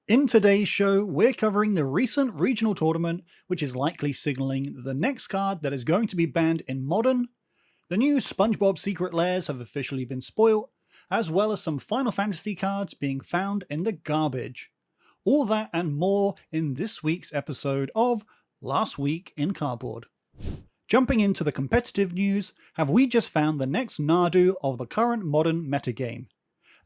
In today's show, we're covering the recent regional tournament, which is likely signaling the next card that is going to be banned in Modern. The new SpongeBob secret lairs have officially been spoilt, as well as some Final Fantasy cards being found in the garbage. All that and more in this week's episode of Last Week in Cardboard. Jumping into the competitive news, have we just found the next Nadu of the current Modern metagame?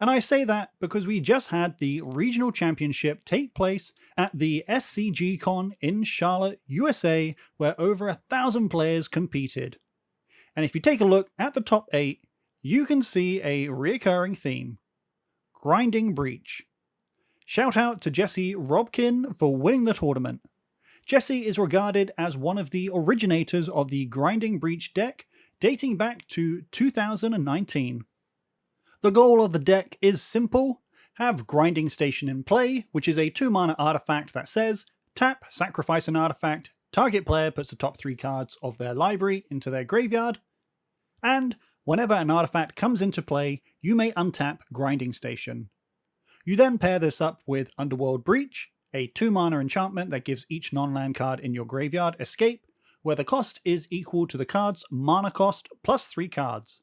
And I say that because we just had the regional championship take place at the SCG Con in Charlotte, USA, where over 1,000 players competed. And if you take a look at the top 8, you can see a reoccurring theme: Grinding Breach. Shout out to Jesse Robkin for winning the tournament. Jesse is regarded as one of the originators of the Grinding Breach deck, dating back to 2019. The goal of the deck is simple: have Grinding Station in play, which is a 2-mana artifact that says, tap, sacrifice an artifact, target player puts the top 3 cards of their library into their graveyard, and whenever an artifact comes into play, you may untap Grinding Station. You then pair this up with Underworld Breach, a 2-mana enchantment that gives each non-land card in your graveyard escape, where the cost is equal to the card's mana cost plus 3 cards.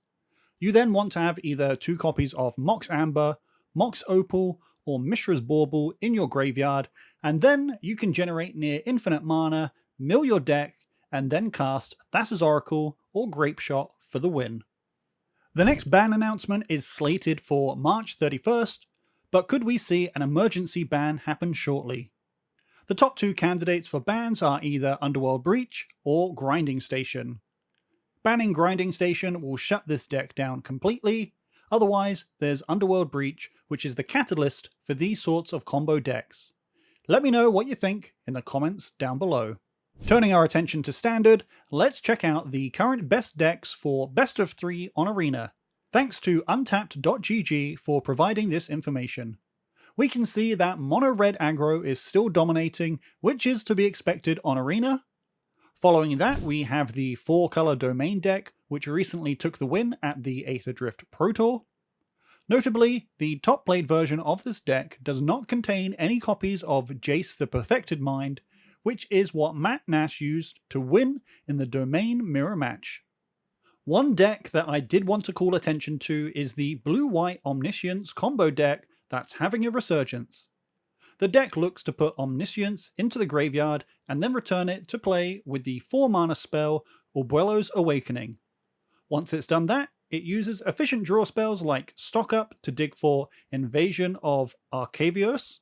You then want to have either 2 copies of Mox Amber, Mox Opal, or Mishra's Bauble in your graveyard, and then you can generate near infinite mana, mill your deck, and then cast Thassa's Oracle or Grape Shot for the win. The next ban announcement is slated for March 31st, but could we see an emergency ban happen shortly? The top 2 candidates for bans are either Underworld Breach or Grinding Station. Banning Grinding Station will shut this deck down completely. Otherwise, there's Underworld Breach, which is the catalyst for these sorts of combo decks. Let me know what you think in the comments down below. Turning our attention to Standard, let's check out the current best decks for Best of 3 on Arena. Thanks to Untapped.gg for providing this information. We can see that mono red aggro is still dominating, which is to be expected on Arena. Following that, we have the 4-color Domain deck, which recently took the win at the Aether Drift Pro Tour. Notably, the top-played version of this deck does not contain any copies of Jace the Perfected Mind, which is what Matt Nash used to win in the Domain Mirror match. One deck that I did want to call attention to is the Blue-White Omniscience combo deck that's having a resurgence. The deck looks to put Omniscience into the graveyard and then return it to play with the 4-mana spell Orbuelo's Awakening. Once it's done that, it uses efficient draw spells like Stock Up to dig for Invasion of Arcavios,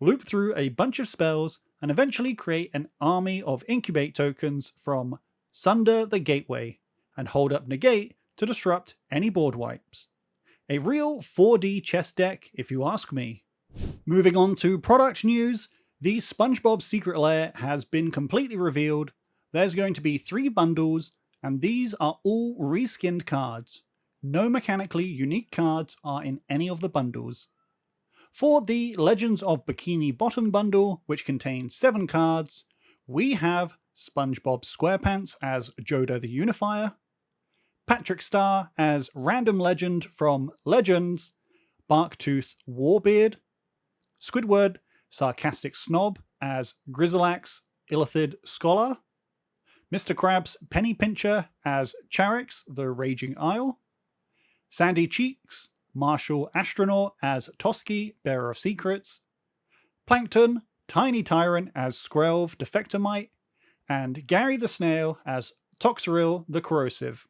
loop through a bunch of spells, and eventually create an army of Incubate tokens from Sunder the Gateway, and hold up Negate to disrupt any board wipes. A real 4D chess deck, if you ask me. Moving on to product news, the SpongeBob secret lair has been completely revealed. There's going to be 3 bundles, and these are all reskinned cards. No mechanically unique cards are in any of the bundles. For the Legends of Bikini Bottom bundle, which contains 7 cards, we have SpongeBob SquarePants as Jodo the Unifier, Patrick Star as Random Legend from Legends, Barktooth Warbeard, Squidward Sarcastic Snob as Grizzlax Illithid Scholar, Mr. Krabs Penny Pincher as Charix the Raging Isle, Sandy Cheeks Marshall Astronaut as Toski Bearer of Secrets, Plankton Tiny Tyrant as Skrelv Defectomite, and Gary the Snail as Toxeril the Corrosive.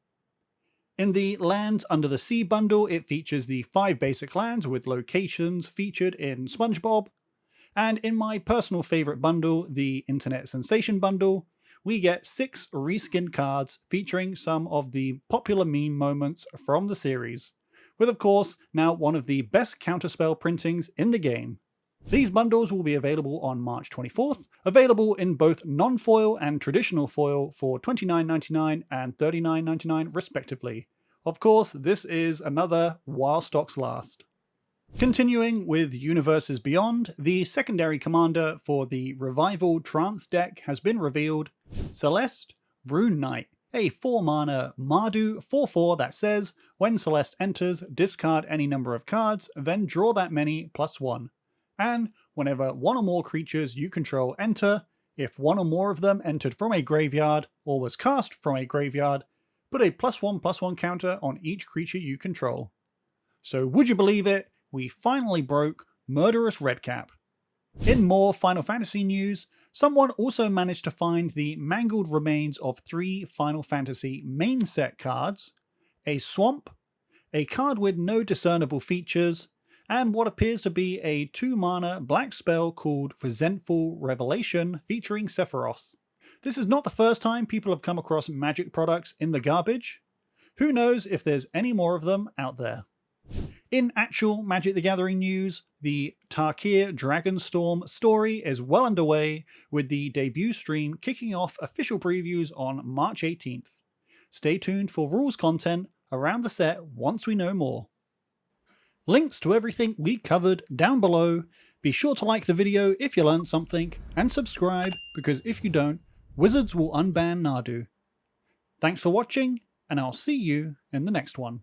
In the Lands Under the Sea bundle, it features the 5 basic lands with locations featured in SpongeBob. And in my personal favourite bundle, the Internet Sensation bundle, we get 6 reskinned cards featuring some of the popular meme moments from the series, with of course now one of the best counterspell printings in the game. These bundles will be available on March 24th, available in both non-foil and traditional foil for $29.99 and $39.99 respectively. Of course, this is another while stocks last. Continuing with Universes Beyond, the secondary commander for the Revival Trance deck has been revealed: Celeste Rune Knight, a 4-mana Mardu 4/4 that says, when Celeste enters, discard any number of cards, then draw that many +1. and whenever one or more creatures you control enter, if one or more of them entered from a graveyard or was cast from a graveyard, put a +1/+1 counter on each creature you control. So would you believe it, we finally broke Murderous Redcap. In more Final Fantasy news, someone also managed to find the mangled remains of 3 Final Fantasy main set cards, a swamp, a card with no discernible features, and what appears to be a 2-mana black spell called Resentful Revelation featuring Sephiroth. This is not the first time people have come across Magic products in the garbage. Who knows if there's any more of them out there. In actual Magic the Gathering news, the Tarkir Dragonstorm story is well underway, with the debut stream kicking off official previews on March 18th. Stay tuned for rules content around the set once we know more. Links to everything we covered down below. Be sure to like the video if you learned something, and subscribe, because if you don't, Wizards will unban Nadu. Thanks for watching, and I'll see you in the next one.